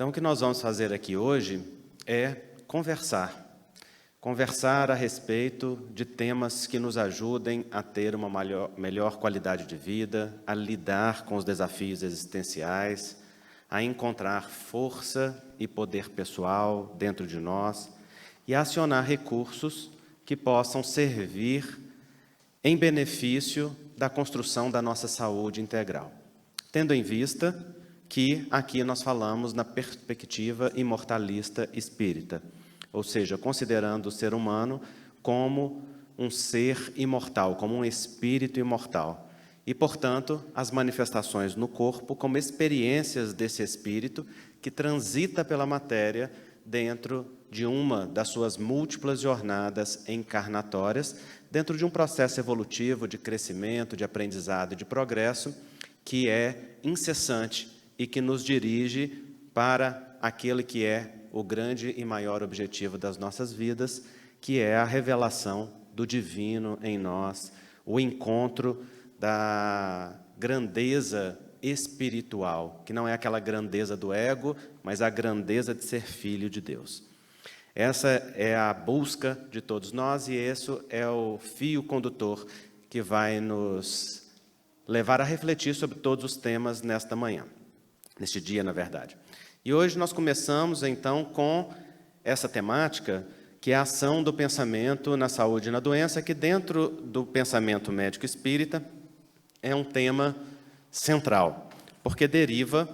Então, o que nós vamos fazer aqui hoje é conversar a respeito de temas que nos ajudem a ter uma melhor qualidade de vida, a lidar com os desafios existenciais, a encontrar força e poder pessoal dentro de nós e a acionar recursos que possam servir em benefício da construção da nossa saúde integral, tendo em vista que aqui nós falamos na perspectiva imortalista espírita, ou seja, considerando o ser humano como um ser imortal, como um espírito imortal. E, portanto, as manifestações no corpo como experiências desse espírito que transita pela matéria dentro de uma das suas múltiplas jornadas encarnatórias, dentro de um processo evolutivo de crescimento, de aprendizado e de progresso que é incessante e que nos dirige para aquele que é o grande e maior objetivo das nossas vidas, que é a revelação do divino em nós, o encontro da grandeza espiritual, que não é aquela grandeza do ego, mas a grandeza de ser filho de Deus. Essa é a busca de todos nós e esse é o fio condutor que vai nos levar a refletir sobre todos os temas nesta manhã, neste dia, na verdade. E hoje nós começamos, então, com essa temática, que é a ação do pensamento na saúde e na doença, que dentro do pensamento médico espírita é um tema central, porque deriva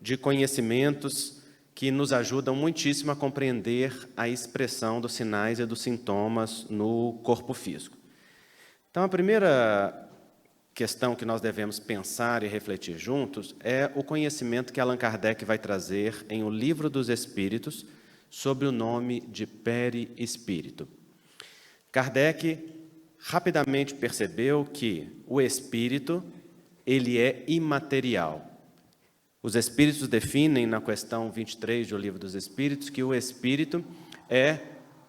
de conhecimentos que nos ajudam muitíssimo a compreender a expressão dos sinais e dos sintomas no corpo físico. Então, a primeira questão que nós devemos pensar e refletir juntos é o conhecimento que Allan Kardec vai trazer em O Livro dos Espíritos, sob o nome de perispírito. Kardec rapidamente percebeu que o espírito, ele é imaterial. Os espíritos definem na questão 23 do Livro dos Espíritos que o espírito é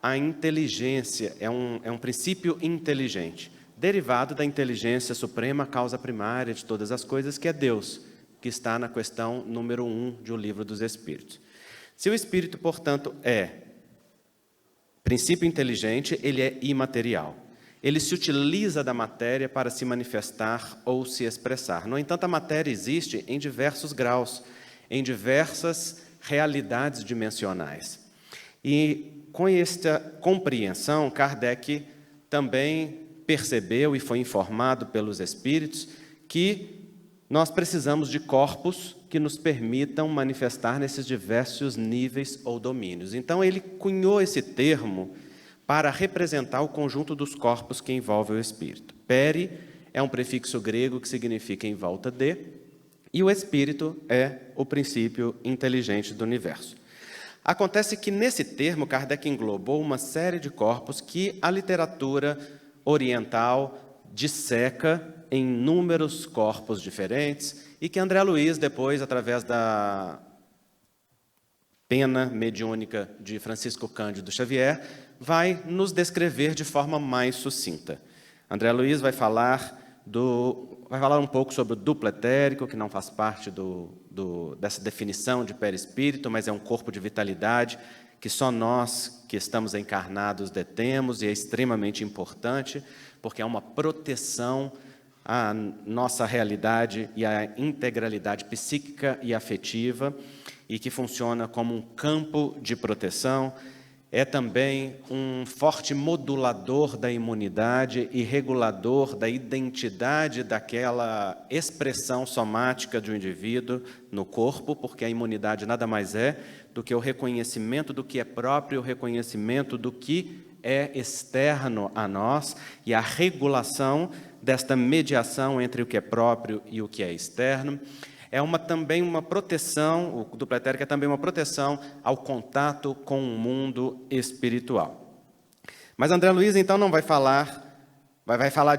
a inteligência, é um princípio inteligente, derivado da inteligência suprema, causa primária de todas as coisas, que é Deus, que está na questão número 1 do Livro dos Espíritos. Se o espírito, portanto, é princípio inteligente, ele é imaterial. Ele se utiliza da matéria para se manifestar ou se expressar. No entanto, a matéria existe em diversos graus, em diversas realidades dimensionais. E com esta compreensão, Kardec também percebeu e foi informado pelos espíritos que nós precisamos de corpos que nos permitam manifestar nesses diversos níveis ou domínios. Então, ele cunhou esse termo para representar o conjunto dos corpos que envolve o espírito. Peri é um prefixo grego que significa em volta de, e o espírito é o princípio inteligente do universo. Acontece que nesse termo Kardec englobou uma série de corpos que a literatura oriental disseca em inúmeros corpos diferentes e que André Luiz, depois, através da pena mediúnica de Francisco Cândido Xavier, vai nos descrever de forma mais sucinta. André Luiz vai falar um pouco sobre o duplo etérico, que não faz parte dessa definição de perispírito, mas é um corpo de vitalidade que só nós que estamos encarnados detemos e é extremamente importante, porque é uma proteção à nossa realidade e à integralidade psíquica e afetiva, e que funciona como um campo de proteção. É também um forte modulador da imunidade e regulador da identidade daquela expressão somática de um indivíduo no corpo, porque a imunidade nada mais é do que o reconhecimento do que é próprio, o reconhecimento do que é externo a nós e a regulação desta mediação entre o que é próprio e o que é externo. É também uma proteção, o duplo etérico é também uma proteção ao contato com o mundo espiritual. Mas André Luiz, então, não vai falar, vai falar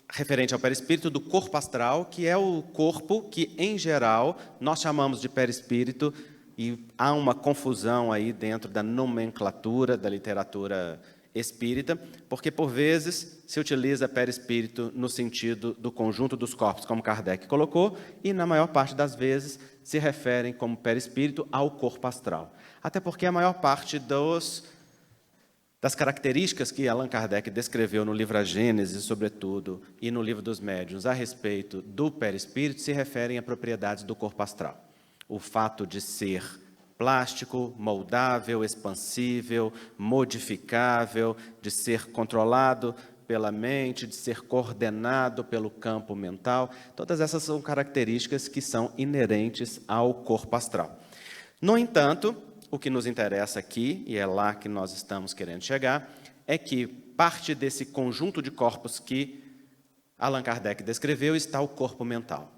referente ao perispírito, do corpo astral, que é o corpo que, em geral, nós chamamos de perispírito, e há uma confusão aí dentro da nomenclatura da literatura espírita, porque, por vezes, se utiliza perispírito no sentido do conjunto dos corpos, como Kardec colocou, e, na maior parte das vezes, se referem como perispírito ao corpo astral. Até porque a maior parte das características que Allan Kardec descreveu no livro A Gênese, sobretudo, e no livro dos Médiuns, a respeito do perispírito, se referem a propriedades do corpo astral. O fato de ser plástico, moldável, expansível, modificável, de ser controlado pela mente, de ser coordenado pelo campo mental. Todas essas são características que são inerentes ao corpo astral. No entanto, o que nos interessa aqui, e é lá que nós estamos querendo chegar, é que parte desse conjunto de corpos que Allan Kardec descreveu está o corpo mental.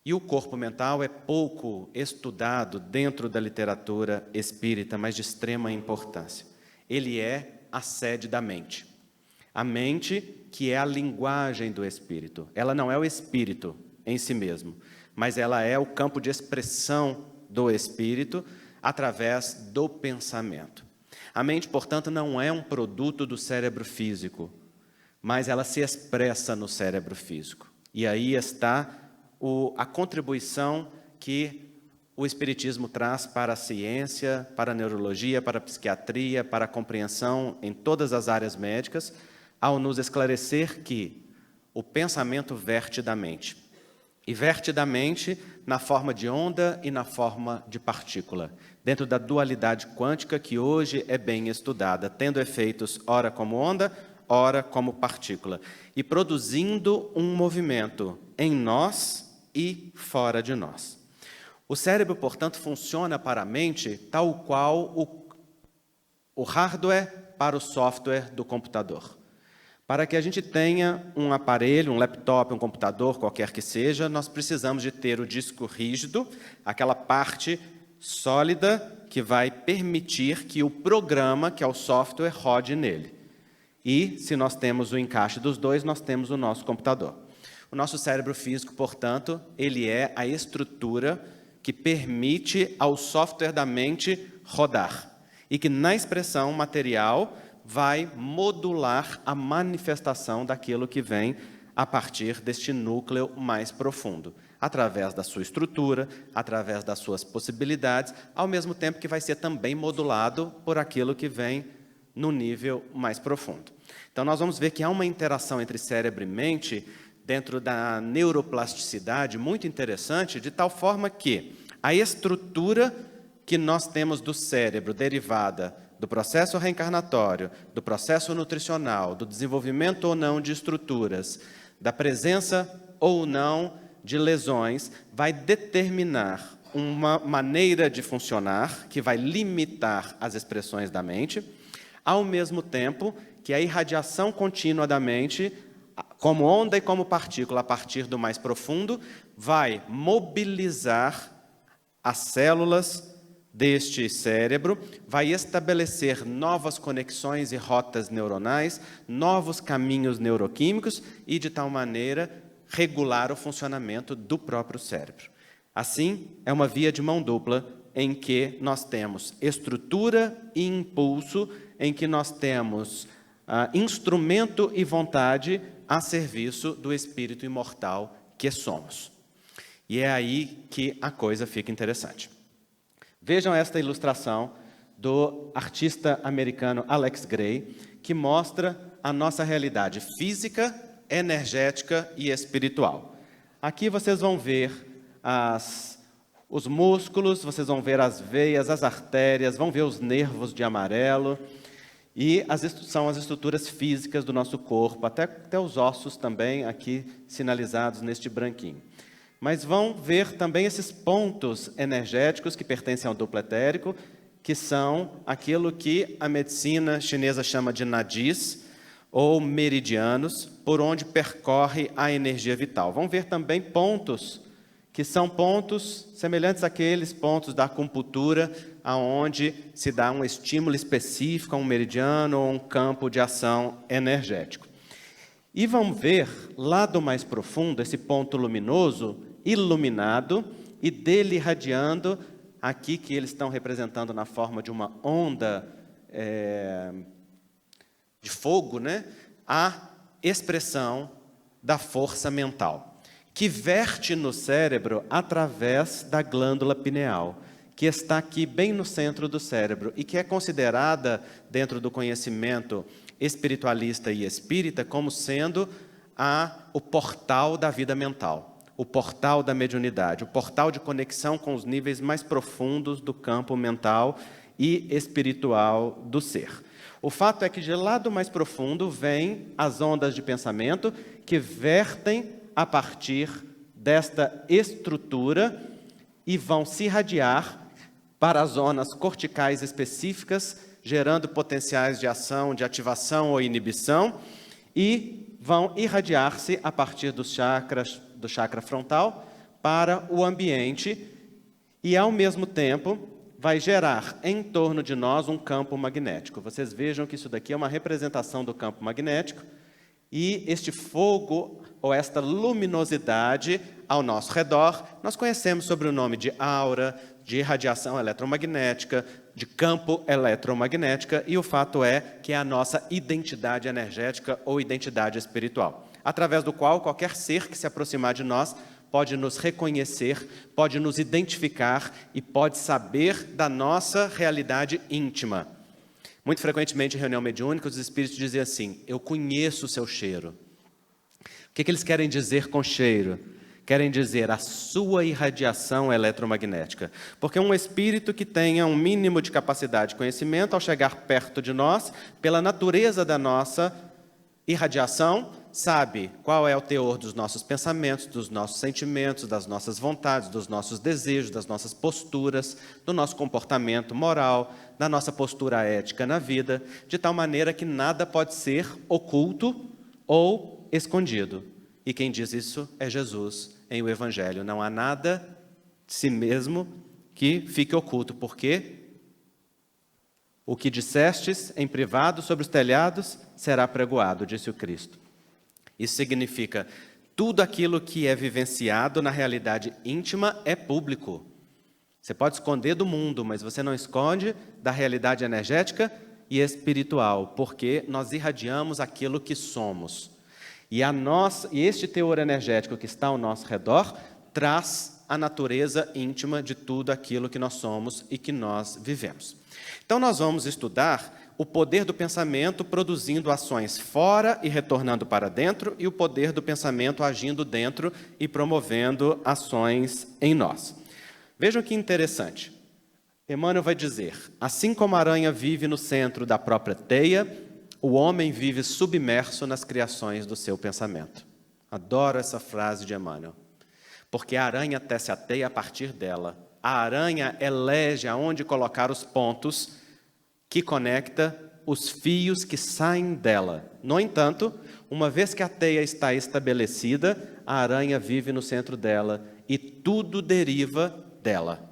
E o corpo mental é pouco estudado dentro da literatura espírita, mas de extrema importância. Ele é a sede da mente. A mente, que é a linguagem do espírito. Ela não é o espírito em si mesmo, mas ela é o campo de expressão do espírito através do pensamento. A mente, portanto, não é um produto do cérebro físico, mas ela se expressa no cérebro físico. E aí está a contribuição que o Espiritismo traz para a ciência, para a neurologia, para a psiquiatria, para a compreensão em todas as áreas médicas, ao nos esclarecer que o pensamento verte da mente. E verte da mente na forma de onda e na forma de partícula, dentro da dualidade quântica que hoje é bem estudada, tendo efeitos ora como onda, ora como partícula, e produzindo um movimento em nós e fora de nós. O cérebro, portanto, funciona para a mente tal qual o hardware para o software do computador. Para que a gente tenha um aparelho, um laptop, um computador, qualquer que seja, nós precisamos de ter o disco rígido, aquela parte sólida que vai permitir que o programa, que é o software, rode nele. E, se nós temos o encaixe dos dois, nós temos o nosso computador. O nosso cérebro físico, portanto, ele é a estrutura que permite ao software da mente rodar e que, na expressão material, vai modular a manifestação daquilo que vem a partir deste núcleo mais profundo, através da sua estrutura, através das suas possibilidades, ao mesmo tempo que vai ser também modulado por aquilo que vem no nível mais profundo. Então, nós vamos ver que há uma interação entre cérebro e mente dentro da neuroplasticidade muito interessante, de tal forma que a estrutura que nós temos do cérebro derivada do processo reencarnatório, do processo nutricional, do desenvolvimento ou não de estruturas, da presença ou não de lesões, vai determinar uma maneira de funcionar que vai limitar as expressões da mente, ao mesmo tempo que a irradiação contínua da mente, como onda e como partícula, a partir do mais profundo, vai mobilizar as células deste cérebro, vai estabelecer novas conexões e rotas neuronais, novos caminhos neuroquímicos e, de tal maneira, regular o funcionamento do próprio cérebro. Assim, é uma via de mão dupla em que nós temos estrutura e impulso, em que nós temos instrumento e vontade a serviço do espírito imortal que somos. E é aí que a coisa fica interessante. Vejam esta ilustração do artista americano Alex Gray, que mostra a nossa realidade física, energética e espiritual. Aqui vocês vão ver os músculos, vocês vão ver as veias, as artérias, vão ver os nervos de amarelo, e são as estruturas físicas do nosso corpo, até os ossos também aqui sinalizados neste branquinho. Mas vão ver também esses pontos energéticos que pertencem ao duplo etérico, que são aquilo que a medicina chinesa chama de nadis, ou meridianos, por onde percorre a energia vital. Vão ver também pontos, que são pontos semelhantes àqueles pontos da acupuntura, aonde se dá um estímulo específico a um meridiano ou um campo de ação energético. E vamos ver, lá do mais profundo, esse ponto luminoso, iluminado, e dele irradiando, aqui que eles estão representando na forma de uma onda de fogo, né, a expressão da força mental, que verte no cérebro através da glândula pineal, que está aqui bem no centro do cérebro e que é considerada, dentro do conhecimento espiritualista e espírita, como sendo o portal da vida mental, o portal da mediunidade, o portal de conexão com os níveis mais profundos do campo mental e espiritual do ser. O fato é que de lá do mais profundo vêm as ondas de pensamento que vertem a partir desta estrutura e vão se irradiar para as zonas corticais específicas, gerando potenciais de ação, de ativação ou inibição, e vão irradiar-se a partir dos chakras, do chakra frontal para o ambiente e, ao mesmo tempo, vai gerar em torno de nós um campo magnético. Vocês vejam que isso daqui é uma representação do campo magnético e este fogo ou esta luminosidade ao nosso redor, nós conhecemos sob o nome de aura, de radiação eletromagnética, de campo eletromagnética, e o fato é que é a nossa identidade energética ou identidade espiritual, através do qual qualquer ser que se aproximar de nós pode nos reconhecer, pode nos identificar e pode saber da nossa realidade íntima. Muito frequentemente em reunião mediúnica, os espíritos dizem assim: eu conheço o seu cheiro. O que eles querem dizer com cheiro? Querem dizer a sua irradiação eletromagnética. Porque um espírito que tenha um mínimo de capacidade de conhecimento, ao chegar perto de nós, pela natureza da nossa irradiação, sabe qual é o teor dos nossos pensamentos, dos nossos sentimentos, das nossas vontades, dos nossos desejos, das nossas posturas, do nosso comportamento moral, da nossa postura ética na vida, de tal maneira que nada pode ser oculto ou escondido. E quem diz isso é Jesus em o Evangelho. Não há nada de si mesmo que fique oculto, porque o que dissestes em privado sobre os telhados será pregoado, disse o Cristo. Isso significa tudo aquilo que é vivenciado na realidade íntima é público. Você pode esconder do mundo, mas você não esconde da realidade energética e espiritual, porque nós irradiamos aquilo que somos. E este teor energético que está ao nosso redor traz a natureza íntima de tudo aquilo que nós somos e que nós vivemos. Então, nós vamos estudar o poder do pensamento produzindo ações fora e retornando para dentro, e o poder do pensamento agindo dentro e promovendo ações em nós. Vejam que interessante. Emmanuel vai dizer: assim como a aranha vive no centro da própria teia, o homem vive submerso nas criações do seu pensamento. Adoro essa frase de Emmanuel, porque a aranha tece a teia a partir dela. A aranha elege aonde colocar os pontos que conecta os fios que saem dela. No entanto, uma vez que a teia está estabelecida, a aranha vive no centro dela e tudo deriva dela.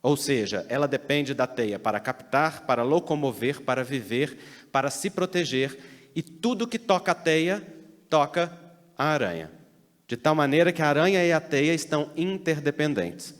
Ou seja, ela depende da teia para captar, para locomover, para viver, para se proteger, e tudo que toca a teia, toca a aranha. De tal maneira que a aranha e a teia estão interdependentes.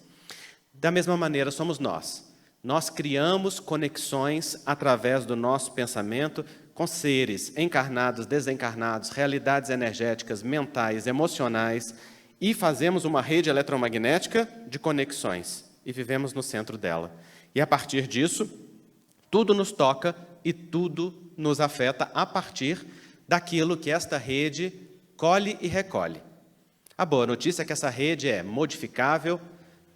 Da mesma maneira somos nós. Nós criamos conexões através do nosso pensamento com seres encarnados, desencarnados, realidades energéticas, mentais, emocionais, e fazemos uma rede eletromagnética de conexões, e vivemos no centro dela. E a partir disso, tudo nos toca e tudo nos afeta a partir daquilo que esta rede colhe e recolhe. A boa notícia é que essa rede é modificável,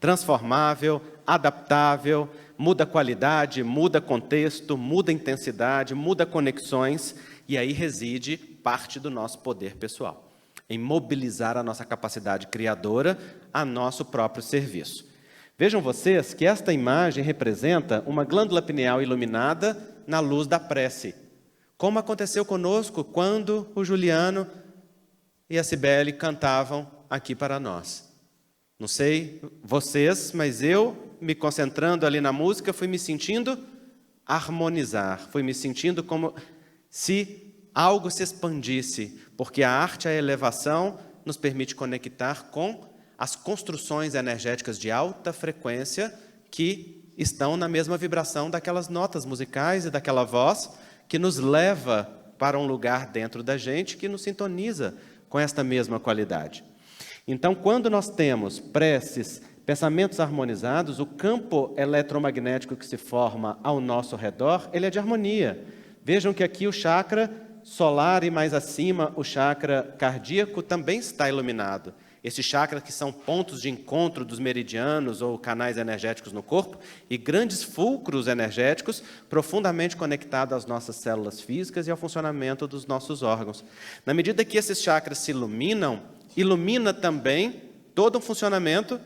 transformável, adaptável, muda qualidade, muda contexto, muda intensidade, muda conexões, e aí reside parte do nosso poder pessoal, em mobilizar a nossa capacidade criadora a nosso próprio serviço. Vejam vocês que esta imagem representa uma glândula pineal iluminada na luz da prece, como aconteceu conosco quando o Juliano e a Cibele cantavam aqui para nós. Não sei vocês, mas eu, me concentrando ali na música, fui me sentindo harmonizar, fui me sentindo como se algo se expandisse, porque a arte, a elevação, nos permite conectar com as construções energéticas de alta frequência que estão na mesma vibração daquelas notas musicais e daquela voz que nos leva para um lugar dentro da gente que nos sintoniza com esta mesma qualidade. Então, quando nós temos preces, pensamentos harmonizados, o campo eletromagnético que se forma ao nosso redor, ele é de harmonia. Vejam que aqui o chakra solar e mais acima o chakra cardíaco também está iluminado. Esses chakras que são pontos de encontro dos meridianos ou canais energéticos no corpo e grandes fulcros energéticos profundamente conectados às nossas células físicas e ao funcionamento dos nossos órgãos. Na medida que esses chakras se iluminam, ilumina também todo um funcionamento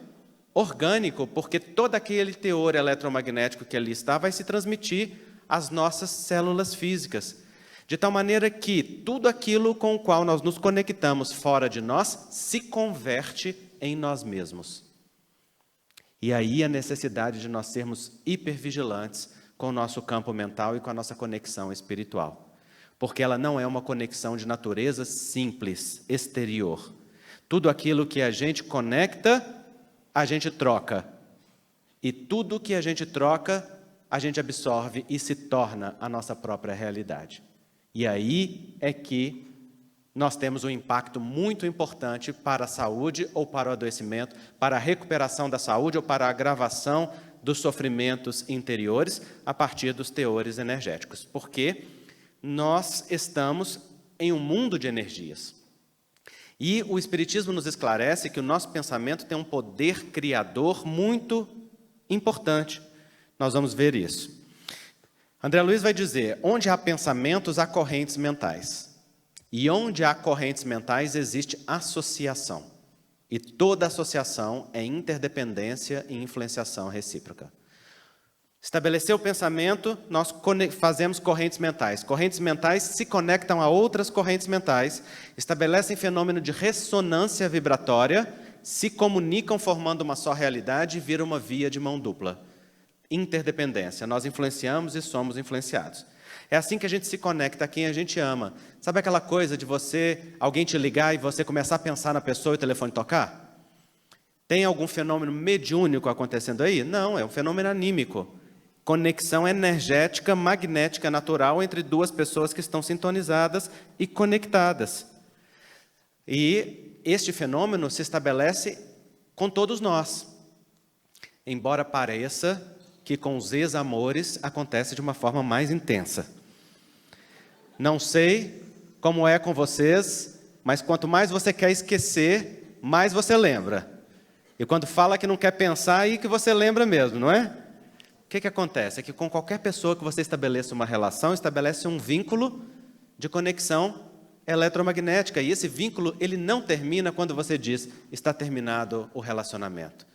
orgânico, porque todo aquele teor eletromagnético que ali está vai se transmitir às nossas células físicas. De tal maneira que tudo aquilo com o qual nós nos conectamos fora de nós se converte em nós mesmos. E aí a necessidade de nós sermos hipervigilantes com o nosso campo mental e com a nossa conexão espiritual. Porque ela não é uma conexão de natureza simples, exterior. Tudo aquilo que a gente conecta, a gente troca. E tudo que a gente troca, a gente absorve e se torna a nossa própria realidade. E aí é que nós temos um impacto muito importante para a saúde ou para o adoecimento, para a recuperação da saúde ou para a agravação dos sofrimentos interiores a partir dos teores energéticos. Porque nós estamos em um mundo de energias. E o Espiritismo nos esclarece que o nosso pensamento tem um poder criador muito importante. Nós vamos ver isso. André Luiz vai dizer, onde há pensamentos, há correntes mentais. E onde há correntes mentais, existe associação. E toda associação é interdependência e influenciação recíproca. Estabelecer o pensamento, nós fazemos correntes mentais. Correntes mentais se conectam a outras correntes mentais, estabelecem fenômeno de ressonância vibratória, se comunicam formando uma só realidade e viram uma via de mão dupla. Interdependência. Nós influenciamos e somos influenciados. É assim que a gente se conecta a quem a gente ama. Sabe aquela coisa de alguém te ligar e você começar a pensar na pessoa e o telefone tocar? Tem algum fenômeno mediúnico acontecendo aí? Não, é um fenômeno anímico. Conexão energética, magnética, natural entre duas pessoas que estão sintonizadas e conectadas. E este fenômeno se estabelece com todos nós. Embora pareça que com os ex-amores acontece de uma forma mais intensa. Não sei como é com vocês, mas quanto mais você quer esquecer, mais você lembra. E quando fala que não quer pensar, aí que você lembra mesmo, não é? O que acontece? É que com qualquer pessoa que você estabeleça uma relação, estabelece um vínculo de conexão eletromagnética. E esse vínculo, ele não termina quando você diz, está terminado o relacionamento.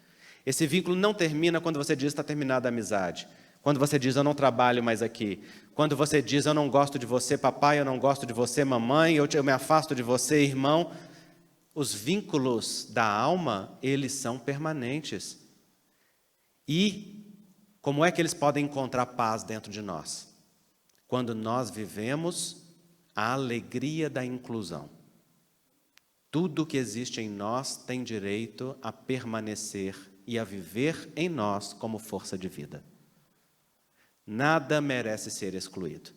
Esse vínculo não termina quando você diz, está terminada a amizade. Quando você diz, eu não trabalho mais aqui. Quando você diz, eu não gosto de você, papai, eu não gosto de você, mamãe, eu me afasto de você, irmão. Os vínculos da alma, eles são permanentes. E como é que eles podem encontrar paz dentro de nós? Quando nós vivemos a alegria da inclusão. Tudo que existe em nós tem direito a permanecer e a viver em nós como força de vida. Nada merece ser excluído.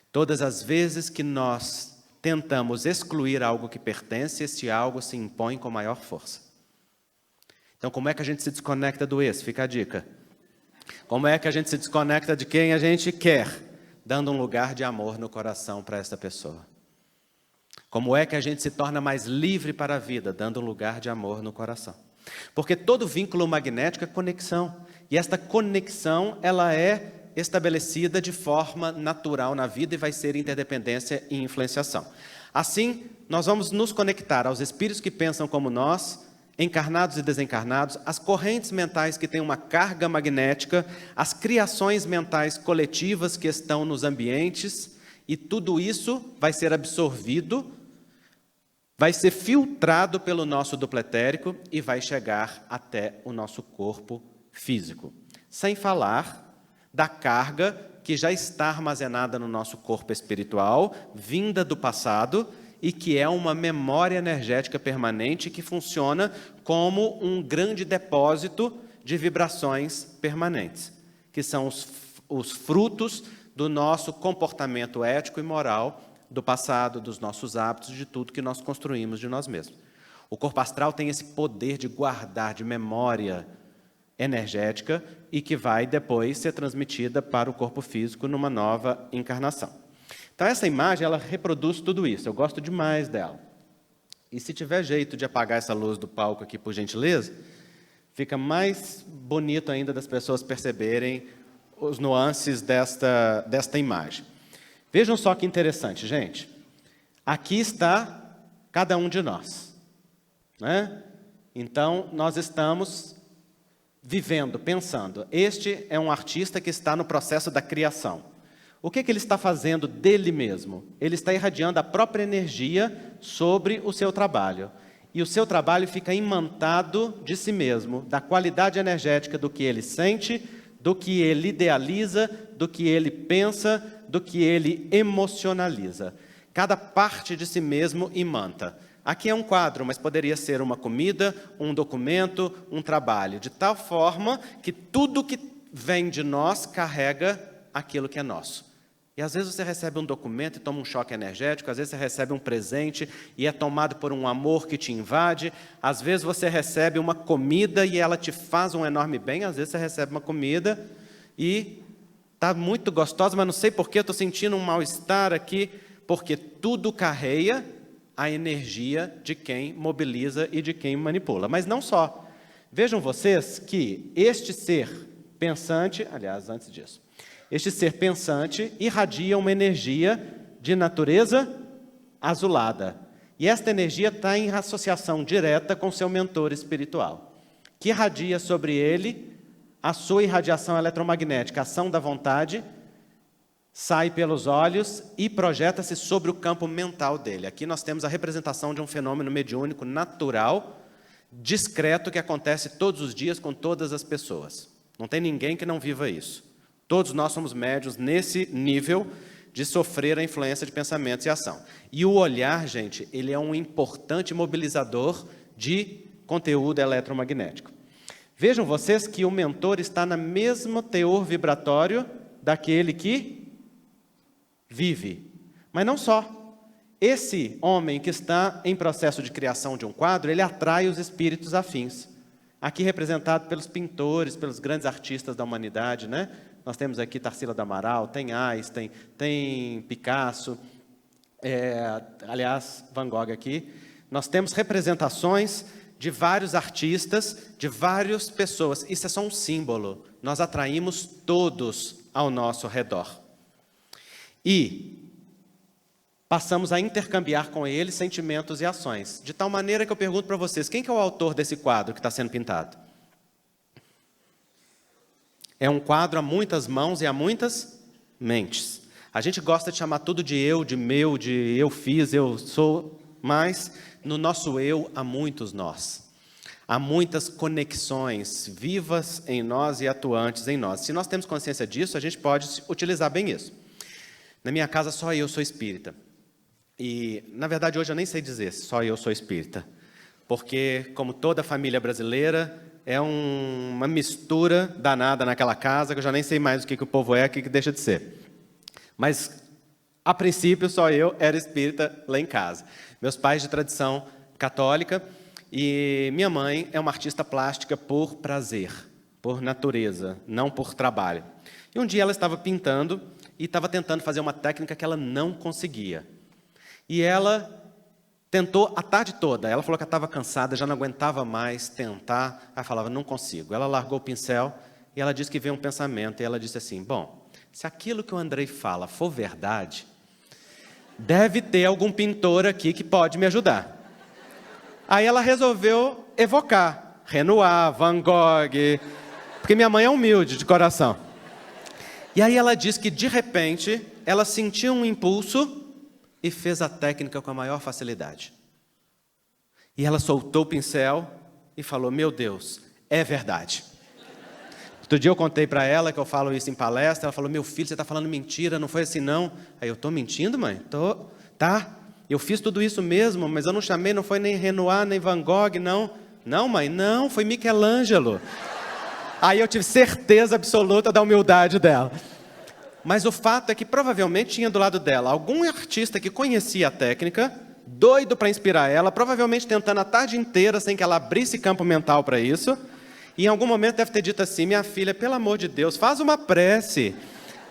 Todas as vezes que nós tentamos excluir algo que pertence, esse algo se impõe com maior força. Então, como é que a gente se desconecta do ex? Fica a dica. Como é que a gente se desconecta de quem a gente quer? Dando um lugar de amor no coração para essa pessoa. Como é que a gente se torna mais livre para a vida? Dando um lugar de amor no coração. Porque todo vínculo magnético é conexão. E esta conexão, ela é estabelecida de forma natural na vida e vai ser interdependência e influenciação. Assim, nós vamos nos conectar aos espíritos que pensam como nós, encarnados e desencarnados, as correntes mentais que têm uma carga magnética, as criações mentais coletivas que estão nos ambientes, e tudo isso vai ser absorvido, vai ser filtrado pelo nosso duplo etérico e vai chegar até o nosso corpo físico. Sem falar da carga que já está armazenada no nosso corpo espiritual, vinda do passado, e que é uma memória energética permanente que funciona como um grande depósito de vibrações permanentes, que são os frutos do nosso comportamento ético e moral do passado, dos nossos hábitos, de tudo que nós construímos de nós mesmos. O corpo astral tem esse poder de guardar, de memória energética e que vai depois ser transmitida para o corpo físico numa nova encarnação. Então essa imagem, ela reproduz tudo isso, eu gosto demais dela. E se tiver jeito de apagar essa luz do palco aqui, por gentileza, fica mais bonito ainda das pessoas perceberem os nuances desta imagem. Vejam só que interessante, gente. Aqui está cada um de nós, né? Então, nós estamos vivendo, pensando. Este é um artista que está no processo da criação. O que ele está fazendo dele mesmo? Ele está irradiando a própria energia sobre o seu trabalho. E o seu trabalho fica imantado de si mesmo, da qualidade energética do que ele sente, do que ele idealiza, do que ele pensa, do que ele emocionaliza. Cada parte de si mesmo imanta. Aqui é um quadro, mas poderia ser uma comida, um documento, um trabalho, de tal forma que tudo que vem de nós carrega aquilo que é nosso. E às vezes você recebe um documento e toma um choque energético, às vezes você recebe um presente e é tomado por um amor que te invade, às vezes você recebe uma comida e ela te faz um enorme bem, às vezes você recebe uma comida e está muito gostosa, mas não sei por que eu estou sentindo um mal-estar aqui, porque tudo carrega a energia de quem mobiliza e de quem manipula. Mas não só. Vejam vocês que este ser pensante, aliás, antes disso, este ser pensante irradia uma energia de natureza azulada. E esta energia está em associação direta com seu mentor espiritual, que irradia sobre ele a sua irradiação eletromagnética, a ação da vontade, sai pelos olhos e projeta-se sobre o campo mental dele. Aqui nós temos a representação de um fenômeno mediúnico natural, discreto, que acontece todos os dias com todas as pessoas. Não tem ninguém que não viva isso. Todos nós somos médiuns nesse nível de sofrer a influência de pensamentos e ação. E o olhar, gente, ele é um importante mobilizador de conteúdo eletromagnético. Vejam vocês que o mentor está no mesmo teor vibratório daquele que vive. Mas não só. Esse homem que está em processo de criação de um quadro, ele atrai os espíritos afins. Aqui representado pelos pintores, pelos grandes artistas da humanidade, né? Nós temos aqui Tarsila do Amaral, tem Einstein, tem Picasso, aliás, Van Gogh aqui. Nós temos representações de vários artistas, de várias pessoas. Isso é só um símbolo. Nós atraímos todos ao nosso redor. E passamos a intercambiar com eles sentimentos e ações. De tal maneira que eu pergunto para vocês, quem que é o autor desse quadro que está sendo pintado? É um quadro a muitas mãos e a muitas mentes. A gente gosta de chamar tudo de eu, de meu, de eu fiz, eu sou, mas no nosso eu há muitos nós. Há muitas conexões vivas em nós e atuantes em nós. Se nós temos consciência disso, a gente pode utilizar bem isso. Na minha casa só eu sou espírita. E, na verdade, hoje eu nem sei dizer só eu sou espírita. Porque, como toda família brasileira, é uma mistura danada naquela casa, que eu já nem sei mais o que o povo é, o que deixa de ser. Mas, a princípio, só eu era espírita lá em casa. Meus pais de tradição católica e minha mãe é uma artista plástica por prazer, por natureza, não por trabalho. E um dia ela estava pintando e estava tentando fazer uma técnica que ela não conseguia. E ela tentou a tarde toda. Ela falou que estava cansada, já não aguentava mais tentar. Ela falava, não consigo. Ela largou o pincel e ela disse que veio um pensamento. E ela disse assim, bom, se aquilo que o Andrei fala for verdade, deve ter algum pintor aqui que pode me ajudar. Aí ela resolveu evocar Renoir, Van Gogh, porque minha mãe é humilde de coração. E aí ela disse que, de repente, ela sentiu um impulso e fez a técnica com a maior facilidade. E ela soltou o pincel e falou, meu Deus, é verdade. Outro dia eu contei para ela que eu falo isso em palestra, ela falou, meu filho, você está falando mentira, não foi assim não. Aí eu, estou mentindo, mãe? Tô, tá, eu fiz tudo isso mesmo, mas eu não chamei, não foi nem Renoir, nem Van Gogh, não. Não, mãe, não, foi Michelangelo. Aí eu tive certeza absoluta da humildade dela. Mas o fato é que provavelmente tinha do lado dela algum artista que conhecia a técnica, doido para inspirar ela, provavelmente tentando a tarde inteira sem que ela abrisse campo mental para isso. E em algum momento deve ter dito assim: minha filha, pelo amor de Deus, faz uma prece,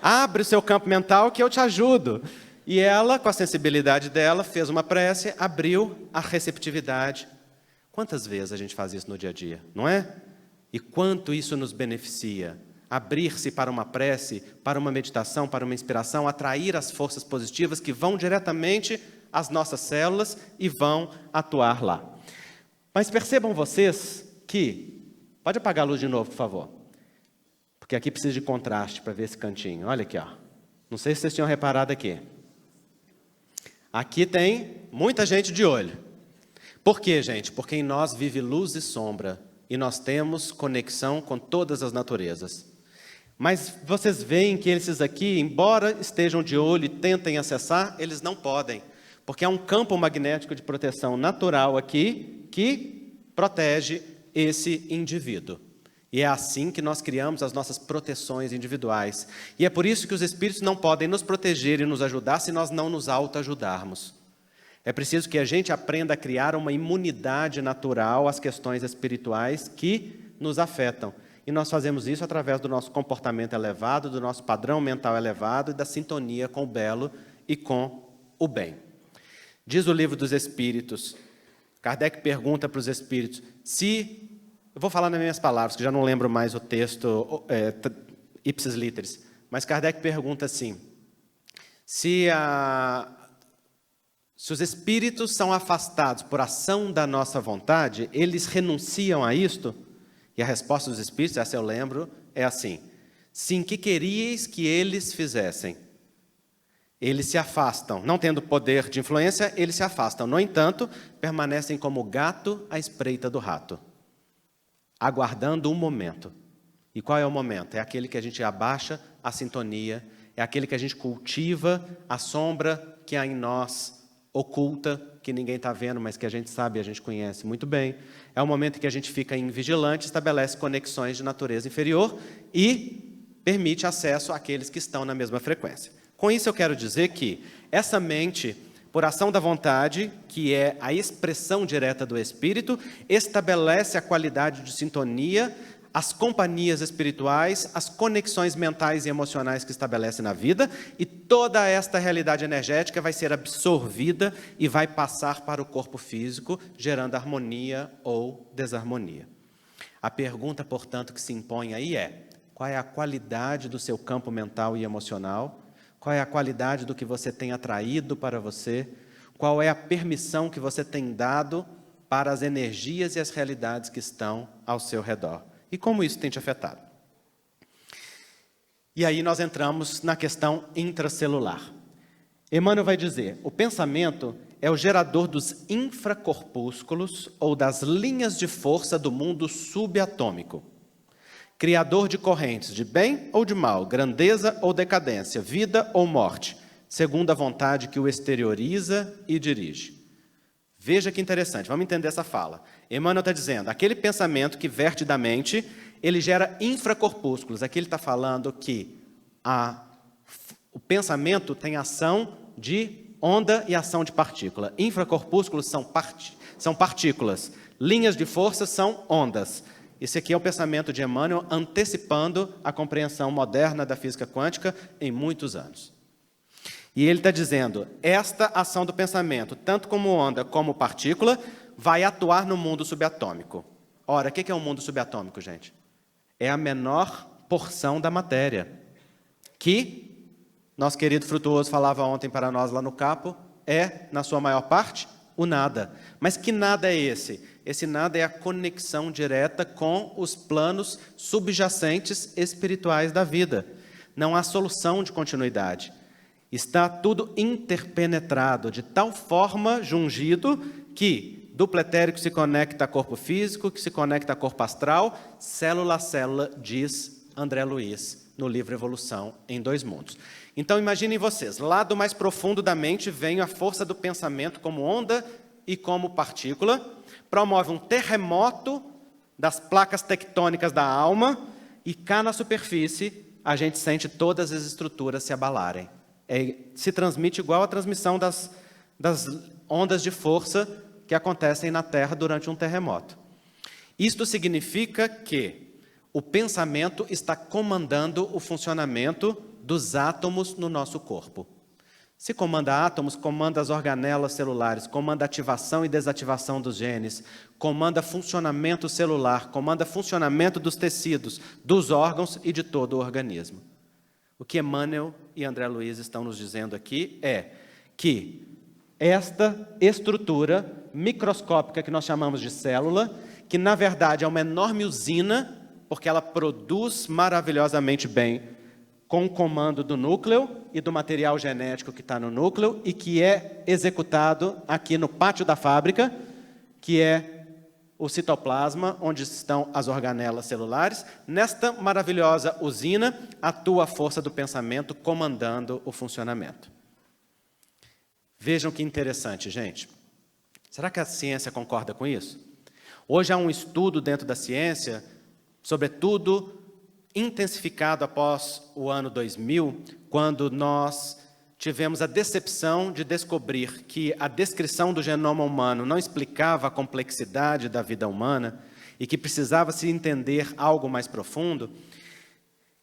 abre o seu campo mental que eu te ajudo. E ela, com a sensibilidade dela, fez uma prece, abriu a receptividade. Quantas vezes a gente faz isso no dia a dia, não é? E quanto isso nos beneficia? Abrir-se para uma prece, para uma meditação, para uma inspiração, atrair as forças positivas que vão diretamente às nossas células e vão atuar lá. Mas percebam vocês que... Pode apagar a luz de novo, por favor. Porque aqui precisa de contraste para ver esse cantinho. Olha aqui, ó. Não sei se vocês tinham reparado aqui. Aqui tem muita gente de olho. Por quê, gente? Porque em nós vive luz e sombra. E nós temos conexão com todas as naturezas. Mas vocês veem que esses aqui, embora estejam de olho e tentem acessar, eles não podem. Porque há um campo magnético de proteção natural aqui que protege esse indivíduo. E é assim que nós criamos as nossas proteções individuais. E é por isso que os espíritos não podem nos proteger e nos ajudar se nós não nos autoajudarmos. É preciso que a gente aprenda a criar uma imunidade natural às questões espirituais que nos afetam. E nós fazemos isso através do nosso comportamento elevado, do nosso padrão mental elevado e da sintonia com o belo e com o bem. Diz o Livro dos Espíritos, Kardec pergunta para os espíritos se... Eu vou falar nas minhas palavras, que já não lembro mais o texto ipsis literis, mas Kardec pergunta assim, se os espíritos são afastados por ação da nossa vontade, eles renunciam a isto? E a resposta dos espíritos, essa eu lembro, é assim: sim, que queríeis que eles fizessem? Eles se afastam, não tendo poder de influência, eles se afastam. No entanto, permanecem como gato à espreita do rato, aguardando um momento. E qual é o momento? É aquele que a gente abaixa a sintonia, é aquele que a gente cultiva a sombra que há em nós, oculta, que ninguém está vendo, mas que a gente sabe e a gente conhece muito bem. É o momento em que a gente fica invigilante, estabelece conexões de natureza inferior e permite acesso àqueles que estão na mesma frequência. Com isso eu quero dizer que essa mente, por ação da vontade, que é a expressão direta do espírito, estabelece a qualidade de sintonia, as companhias espirituais, as conexões mentais e emocionais que estabelece na vida, e toda esta realidade energética vai ser absorvida e vai passar para o corpo físico, gerando harmonia ou desarmonia. A pergunta, portanto, que se impõe aí é: qual é a qualidade do seu campo mental e emocional? Qual é a qualidade do que você tem atraído para você? Qual é a permissão que você tem dado para as energias e as realidades que estão ao seu redor? E como isso tem te afetado? E aí nós entramos na questão intracelular. Emmanuel vai dizer: o pensamento é o gerador dos infracorpúsculos ou das linhas de força do mundo subatômico. Criador de correntes de bem ou de mal, grandeza ou decadência, vida ou morte, segundo a vontade que o exterioriza e dirige. Veja que interessante, vamos entender essa fala. Emmanuel está dizendo, aquele pensamento que verte da mente, ele gera infracorpúsculos. Aqui ele está falando que o pensamento tem ação de onda e ação de partícula. Infracorpúsculos são partículas. Linhas de força são ondas. Esse aqui é o pensamento de Emmanuel antecipando a compreensão moderna da física quântica em muitos anos. E ele está dizendo, esta ação do pensamento, tanto como onda como partícula, vai atuar no mundo subatômico. Ora, o que é o mundo subatômico, gente? É a menor porção da matéria, que nosso querido Frutuoso falava ontem para nós lá no Capo, é, na sua maior parte, o nada. Mas que nada é esse? Esse nada é a conexão direta com os planos subjacentes espirituais da vida. Não há solução de continuidade. Está tudo interpenetrado, de tal forma jungido que duplo etérico se conecta a corpo físico, que se conecta a corpo astral, célula a célula, diz André Luiz no livro Evolução em Dois Mundos. Então imaginem vocês, lá do mais profundo da mente vem a força do pensamento como onda e como partícula, promove um terremoto das placas tectônicas da alma e cá na superfície a gente sente todas as estruturas se abalarem. Se transmite igual a transmissão das ondas de força que acontecem na Terra durante um terremoto. Isto significa que o pensamento está comandando o funcionamento dos átomos no nosso corpo. Se comanda átomos, comanda as organelas celulares, comanda ativação e desativação dos genes, comanda funcionamento celular, comanda funcionamento dos tecidos, dos órgãos e de todo o organismo. O que Emmanuel e André Luiz estão nos dizendo aqui é que esta estrutura microscópica que nós chamamos de célula, que na verdade é uma enorme usina, porque ela produz maravilhosamente bem com o comando do núcleo e do material genético que está no núcleo e que é executado aqui no pátio da fábrica, que é o citoplasma, onde estão as organelas celulares. Nesta maravilhosa usina, atua a força do pensamento comandando o funcionamento. Vejam que interessante, gente. Será que a ciência concorda com isso? Hoje há um estudo dentro da ciência, sobretudo intensificado após o ano 2000, quando nós tivemos a decepção de descobrir que a descrição do genoma humano não explicava a complexidade da vida humana e que precisava se entender algo mais profundo,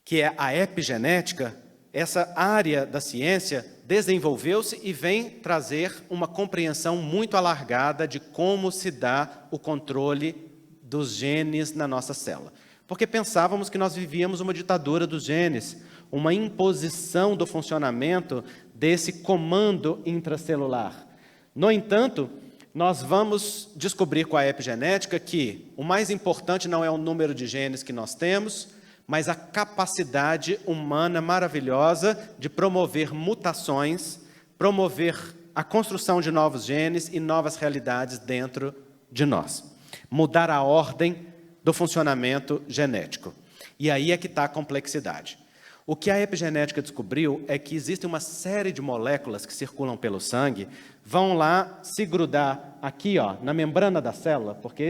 que é a epigenética. Essa área da ciência desenvolveu-se e vem trazer uma compreensão muito alargada de como se dá o controle dos genes na nossa célula. Porque pensávamos que nós vivíamos uma ditadura dos genes, uma imposição do funcionamento desse comando intracelular. No entanto, nós vamos descobrir com a epigenética que o mais importante não é o número de genes que nós temos, mas a capacidade humana maravilhosa de promover mutações, promover a construção de novos genes e novas realidades dentro de nós. Mudar a ordem do funcionamento genético. E aí é que está a complexidade. O que a epigenética descobriu é que existe uma série de moléculas que circulam pelo sangue, vão lá se grudar aqui, ó, na membrana da célula, porque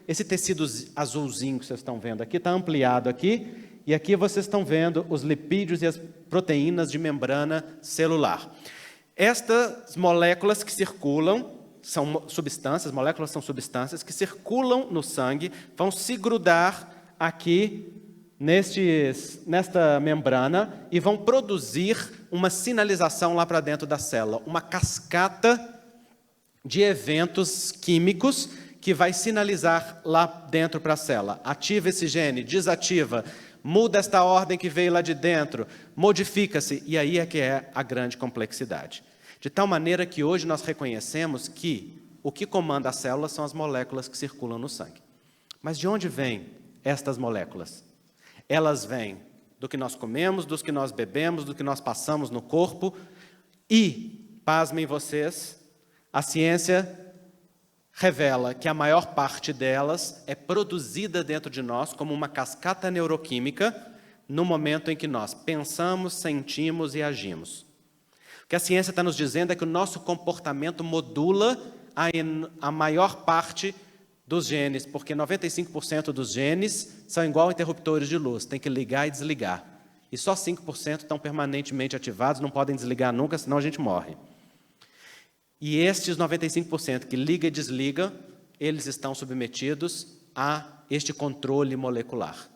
esse tecido azulzinho que vocês estão vendo aqui está ampliado aqui, e aqui vocês estão vendo os lipídios e as proteínas de membrana celular. Estas moléculas que circulam são substâncias, moléculas são substâncias que circulam no sangue, vão se grudar aqui nesta membrana e vão produzir uma sinalização lá para dentro da célula, uma cascata de eventos químicos que vai sinalizar lá dentro para a célula. Ativa esse gene, desativa, muda esta ordem que veio lá de dentro, modifica-se, e aí é que é a grande complexidade. De tal maneira que hoje nós reconhecemos que o que comanda a célula são as moléculas que circulam no sangue. Mas de onde vêm estas moléculas? Elas vêm do que nós comemos, dos que nós bebemos, do que nós passamos no corpo e, pasmem vocês, a ciência revela que a maior parte delas é produzida dentro de nós como uma cascata neuroquímica no momento em que nós pensamos, sentimos e agimos. O que a ciência está nos dizendo é que o nosso comportamento modula a maior parte dos genes, porque 95% dos genes são igual interruptores de luz, tem que ligar e desligar. E só 5% estão permanentemente ativados, não podem desligar nunca, senão a gente morre. E estes 95% que liga e desliga, eles estão submetidos a este controle molecular.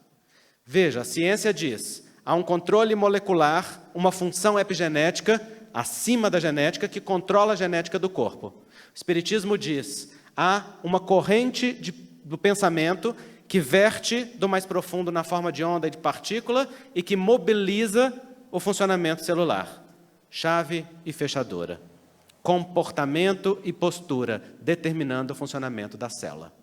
Veja, a ciência diz, há um controle molecular, uma função epigenética acima da genética que controla a genética do corpo. O Espiritismo diz, há uma corrente do pensamento que verte do mais profundo na forma de onda e de partícula e que mobiliza o funcionamento celular. Chave e fechadura. Comportamento e postura, determinando o funcionamento da célula.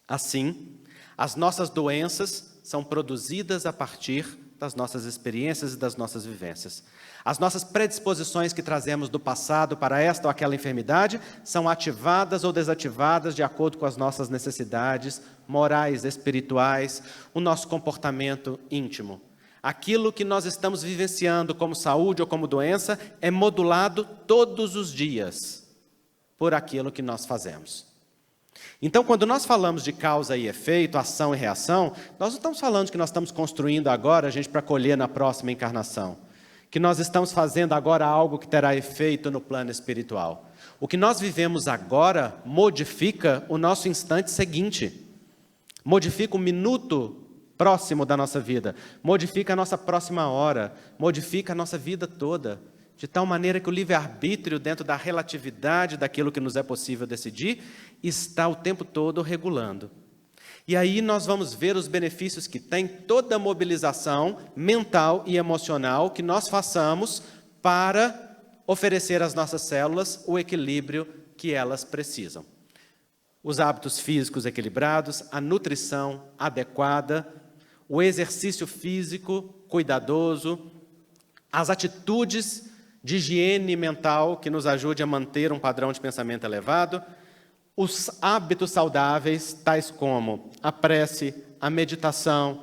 Assim, as nossas doenças são produzidas a partir das nossas experiências e das nossas vivências. As nossas predisposições que trazemos do passado para esta ou aquela enfermidade são ativadas ou desativadas de acordo com as nossas necessidades morais, espirituais, o nosso comportamento íntimo. Aquilo que nós estamos vivenciando como saúde ou como doença é modulado todos os dias por aquilo que nós fazemos. Então, quando nós falamos de causa e efeito, ação e reação, nós não estamos falando que nós estamos construindo agora a gente para colher na próxima encarnação, que nós estamos fazendo agora algo que terá efeito no plano espiritual. O que nós vivemos agora modifica o nosso instante seguinte, modifica o minuto próximo da nossa vida, modifica a nossa próxima hora, modifica a nossa vida toda, de tal maneira que o livre-arbítrio, dentro da relatividade daquilo que nos é possível decidir, está o tempo todo regulando. E aí nós vamos ver os benefícios que tem toda a mobilização mental e emocional que nós façamos para oferecer às nossas células o equilíbrio que elas precisam. Os hábitos físicos equilibrados, a nutrição adequada, o exercício físico cuidadoso, as atitudes de higiene mental que nos ajude a manter um padrão de pensamento elevado, os hábitos saudáveis, tais como a prece, a meditação,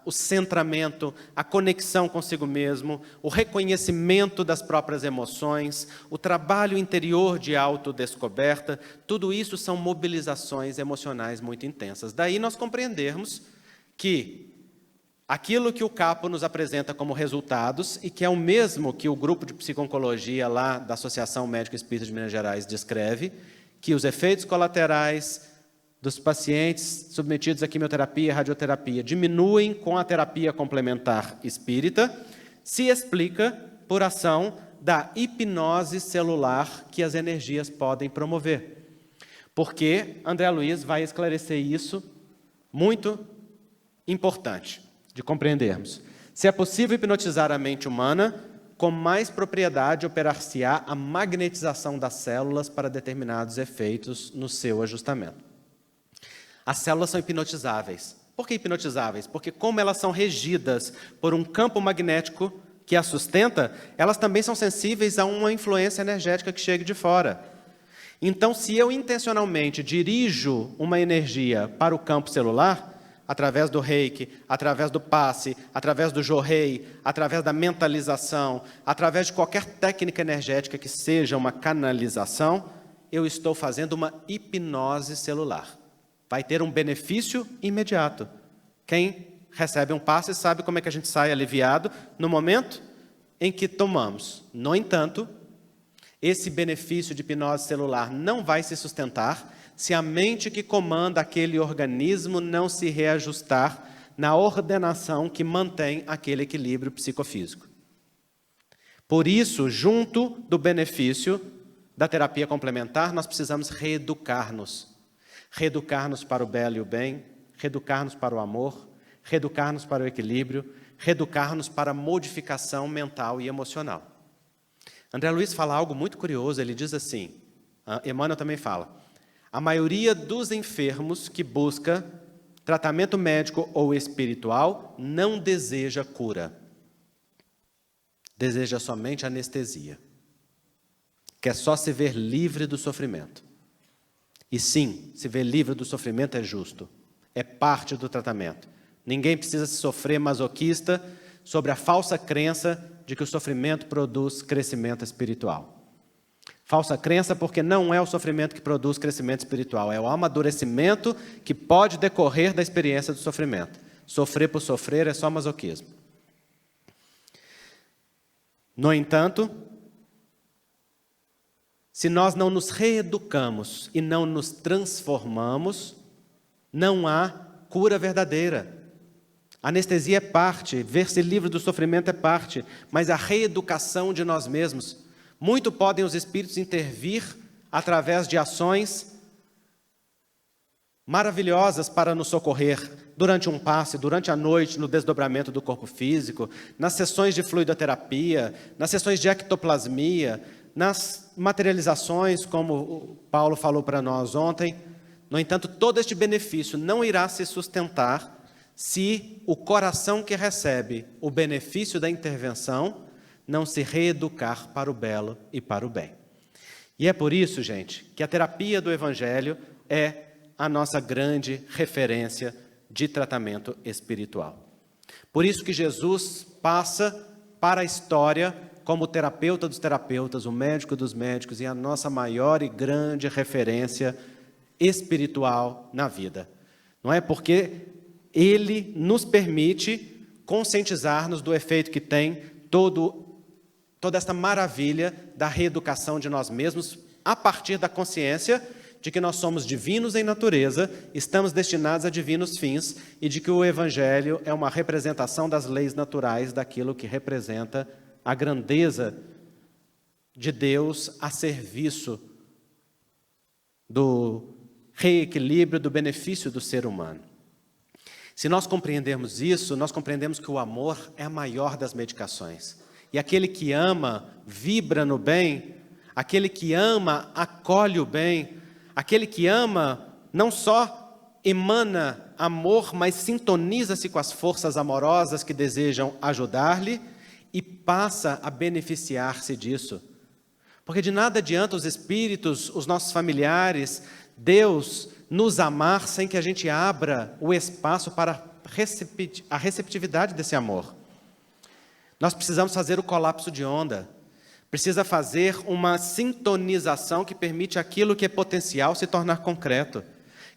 o centramento, a conexão consigo mesmo, o reconhecimento das próprias emoções, o trabalho interior de autodescoberta, tudo isso são mobilizações emocionais muito intensas. Daí nós compreendermos que aquilo que o Cappo nos apresenta como resultados, e que é o mesmo que o grupo de psico-oncologia lá da Associação Médica Espírita de Minas Gerais descreve, que os efeitos colaterais dos pacientes submetidos à quimioterapia e radioterapia diminuem com a terapia complementar espírita, se explica por ação da hipnose celular que as energias podem promover. Porque André Luiz vai esclarecer isso, muito importante de compreendermos. Se é possível hipnotizar a mente humana, com mais propriedade operar-se-á a magnetização das células para determinados efeitos no seu ajustamento. As células são hipnotizáveis. Por que hipnotizáveis? Porque como elas são regidas por um campo magnético que as sustenta, elas também são sensíveis a uma influência energética que chega de fora. Então, se eu intencionalmente dirijo uma energia para o campo celular, através do reiki, através do passe, através do jorrei, através da mentalização, através de qualquer técnica energética que seja uma canalização, eu estou fazendo uma hipnose celular. Vai ter um benefício imediato. Quem recebe um passe sabe como é que a gente sai aliviado no momento em que tomamos. No entanto, esse benefício de hipnose celular não vai se sustentar se a mente que comanda aquele organismo não se reajustar na ordenação que mantém aquele equilíbrio psicofísico. Por isso, junto do benefício da terapia complementar, nós precisamos reeducar-nos. Reeducar-nos para o belo e o bem, reeducar-nos para o amor, reeducar-nos para o equilíbrio, reeducar-nos para a modificação mental e emocional. André Luiz fala algo muito curioso, ele diz assim, Emmanuel também fala, a maioria dos enfermos que busca tratamento médico ou espiritual não deseja cura. Deseja somente anestesia. Quer só se ver livre do sofrimento. E sim, se ver livre do sofrimento é justo. É parte do tratamento. Ninguém precisa se sofrer masoquista sobre a falsa crença de que o sofrimento produz crescimento espiritual. Falsa crença porque não é o sofrimento que produz crescimento espiritual, é o amadurecimento que pode decorrer da experiência do sofrimento. Sofrer por sofrer é só masoquismo. No entanto, se nós não nos reeducamos e não nos transformamos, não há cura verdadeira. A anestesia é parte, ver-se livre do sofrimento é parte, mas a reeducação de nós mesmos. Muito podem os espíritos intervir através de ações maravilhosas para nos socorrer durante um passe, durante a noite, no desdobramento do corpo físico, nas sessões de fluidoterapia, nas sessões de ectoplasmia, nas materializações, como o Paulo falou para nós ontem. No entanto, todo este benefício não irá se sustentar se o coração que recebe o benefício da intervenção não se reeducar para o belo e para o bem. E é por isso, gente, que a terapia do Evangelho é a nossa grande referência de tratamento espiritual. Por isso que Jesus passa para a história como o terapeuta dos terapeutas, o médico dos médicos e a nossa maior e grande referência espiritual na vida. Não é? Porque Ele nos permite conscientizar-nos do efeito que tem toda esta maravilha da reeducação de nós mesmos a partir da consciência de que nós somos divinos em natureza, estamos destinados a divinos fins e de que o Evangelho é uma representação das leis naturais daquilo que representa a grandeza de Deus a serviço do reequilíbrio, do benefício do ser humano. Se nós compreendermos isso, nós compreendemos que o amor é a maior das medicações. E aquele que ama, vibra no bem, aquele que ama, acolhe o bem, aquele que ama não só emana amor, mas sintoniza-se com as forças amorosas que desejam ajudar-lhe e passa a beneficiar-se disso. Porque de nada adianta os espíritos, os nossos familiares, Deus nos amar sem que a gente abra o espaço para a receptividade desse amor. Nós precisamos fazer o colapso de onda. Precisa fazer uma sintonização que permite aquilo que é potencial se tornar concreto,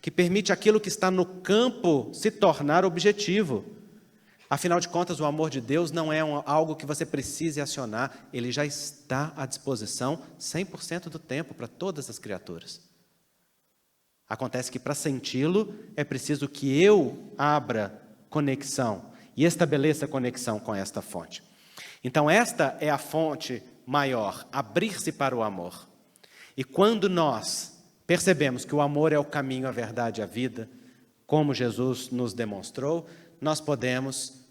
que permite aquilo que está no campo se tornar objetivo. Afinal de contas, o amor de Deus não é algo que você precise acionar, ele já está à disposição 100% do tempo para todas as criaturas. Acontece que para senti-lo é preciso que eu abra conexão e estabeleça conexão com esta fonte. Então esta é a fonte maior, abrir-se para o amor. E quando nós percebemos que o amor é o caminho, a verdade e a vida, como Jesus nos demonstrou, nós podemos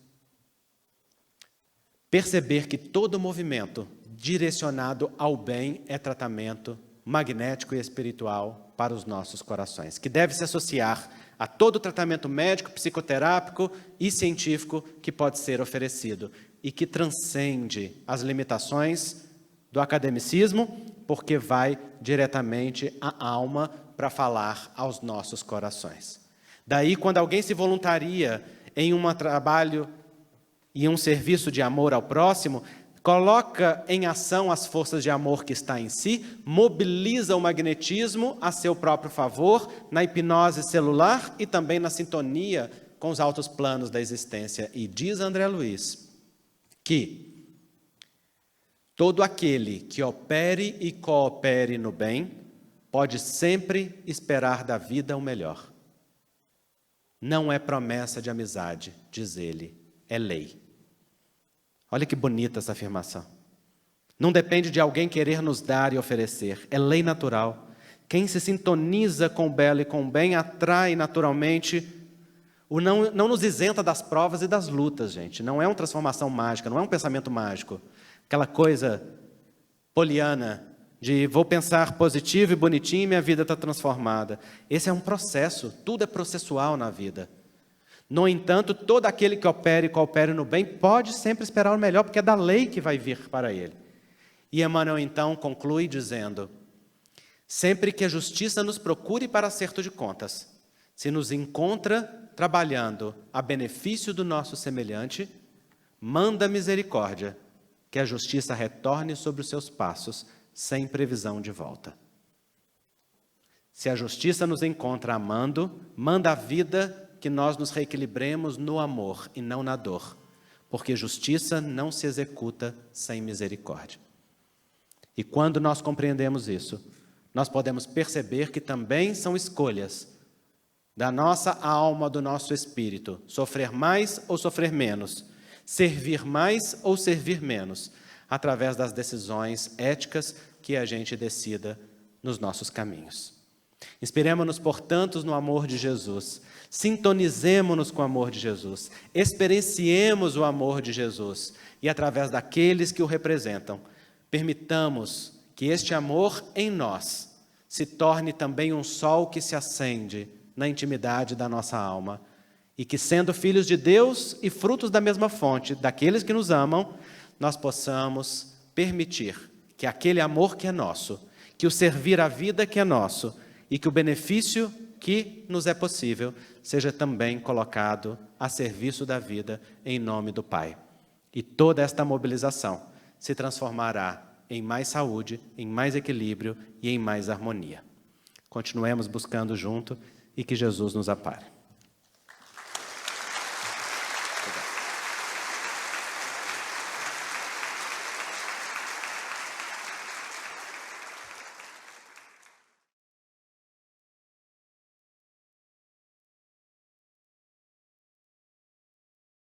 perceber que todo movimento direcionado ao bem é tratamento magnético e espiritual para os nossos corações, que deve se associar a todo tratamento médico, psicoterápico e científico que pode ser oferecido e que transcende as limitações do academicismo, porque vai diretamente à alma para falar aos nossos corações. Daí, quando alguém se voluntaria em um trabalho e um serviço de amor ao próximo, coloca em ação as forças de amor que está em si, mobiliza o magnetismo a seu próprio favor, na hipnose celular e também na sintonia com os altos planos da existência. E diz André Luiz que todo aquele que opere e coopere no bem pode sempre esperar da vida o melhor. Não é promessa de amizade, diz ele, é lei. Olha que bonita essa afirmação. Não depende de alguém querer nos dar e oferecer, é lei natural. Quem se sintoniza com o belo e com o bem atrai naturalmente, não nos isenta das provas e das lutas, gente. Não é uma transformação mágica, não é um pensamento mágico. Aquela coisa poliana de vou pensar positivo e bonitinho e minha vida está transformada. Esse é um processo, tudo é processual na vida. No entanto, todo aquele que opere e coopere no bem pode sempre esperar o melhor, porque é da lei que vai vir para ele. E Emmanuel então conclui dizendo: sempre que a justiça nos procure para acerto de contas, se nos encontra trabalhando a benefício do nosso semelhante, manda misericórdia, que a justiça retorne sobre os seus passos, sem previsão de volta. Se a justiça nos encontra amando, manda a vida que nós nos reequilibremos no amor e não na dor, porque justiça não se executa sem misericórdia. E quando nós compreendemos isso, nós podemos perceber que também são escolhas da nossa alma, do nosso espírito, sofrer mais ou sofrer menos, servir mais ou servir menos, através das decisões éticas que a gente decida nos nossos caminhos. Inspiremo-nos, portanto, no amor de Jesus, sintonizemo-nos com o amor de Jesus, experienciemos o amor de Jesus e, através daqueles que o representam, permitamos que este amor em nós se torne também um sol que se acende na intimidade da nossa alma e que, sendo filhos de Deus e frutos da mesma fonte, daqueles que nos amam, nós possamos permitir que aquele amor que é nosso, que o servir à vida que é nosso e que o benefício que nos é possível seja também colocado a serviço da vida em nome do Pai. E toda esta mobilização se transformará em mais saúde, em mais equilíbrio e em mais harmonia. continuemos buscando junto e que Jesus nos apare.